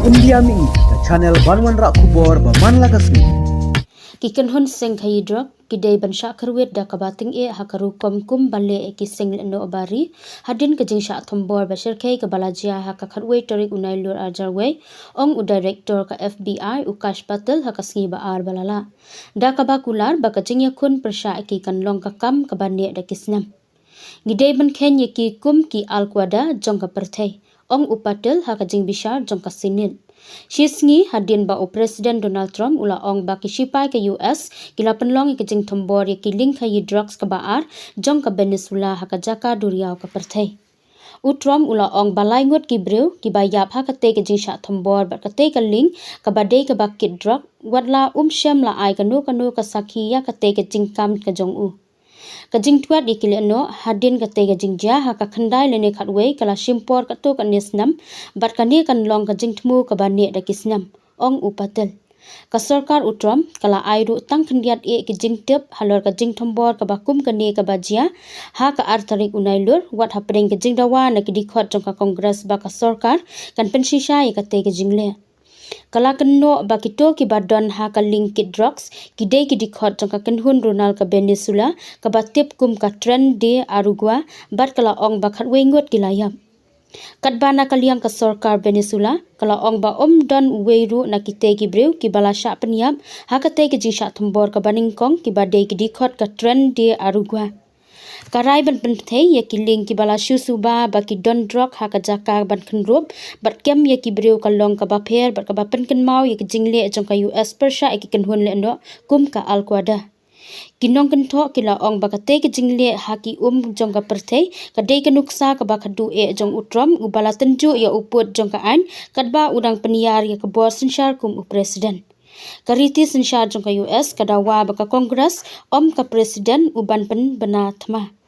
India mi ke channel Banwan Rak Kubor Baman Lagasmi. Kikan hon seng khaii drok kidai ban sha kharwet da kabating e hakaru kum balle e ki seng no bari hadin ka jing sha thombor bashar khai ka balajia ha ka kharwe torik unai lur arjarwe ong u director ka FBI ukash patel ha ka sngi ba ar balala da ka bakular ba ka jing yakun persha ki kan long ka kam ka banne da kisnam gidai ban khen ye ki kum ki alkwada jong ka perthai ong upatel ha ka jing bishar jong ka sinin Shisngi hadin ba o President Donald Trump ula ong ba ki shipai ke US kila Pynlong ke jingthombor ye ki lieng khaii droks ka baar jong ka Venezuela ha ka jaka duriau ka perthai u Trump ula ong balai ngot ki breu ki ba yap ha ka te ke jing sha thombor ba ka te ka lieng ka ba dei ka ba ki drok watla shem la ai ka no ka sakhi ya ka te ke jingkam ka jong u Kajing tuat ikili no hadin kate kajing ja ha ka khandai lene khatwe kala shimpor ka to ka nesnam bat ka ne kan long kajing thmu ka bane da kisnam ong upatel ka sarkar utram kala airu tang khandiat e ki jingtep halor ka jingthombor ka bakum ka ne ka bajia ha ka artharik unailur wat hapring ka jingdawa na ki dikhot jong ka congress ba ka sarkar kan pensisha e ka te ka jingle Kala kenno bakito ki badon ha ka link ki drugs ki dei ki dikhot jong ka kenhun Ronald ka Venezuela ka batip kum ka trend de arugwa bat kala ong bakhat wengot ki layap Katbana ka liang ka sarkar Venezuela kala ong ba don weiru na ki te ki breu ki bala sha peniap ha ka te ki jisha thombor ka baningkong ki ba dei ki dikhot ka trend de arugwa Karai ban penthei ye ki ling ki bala suba ba ki don drok ha ka jaka ban khnrup bat kem ye ki breu ka long ka ba pher bat ka ba pen mau ye ki jingle jong ka US persha e ki kenhun le no kum ka alkwada Kinong kentho kila ong ba ka te ki jingle ha ki jong ka perthei ka dei ka nuksa ka ba khadu e jong utrom u bala tenju ya uput jong ka an kadba udang peniar ye ka bor sinshar kum u president Kariti sinshar jong ka US kadawa ba ka Congress ka president uban pen bana thma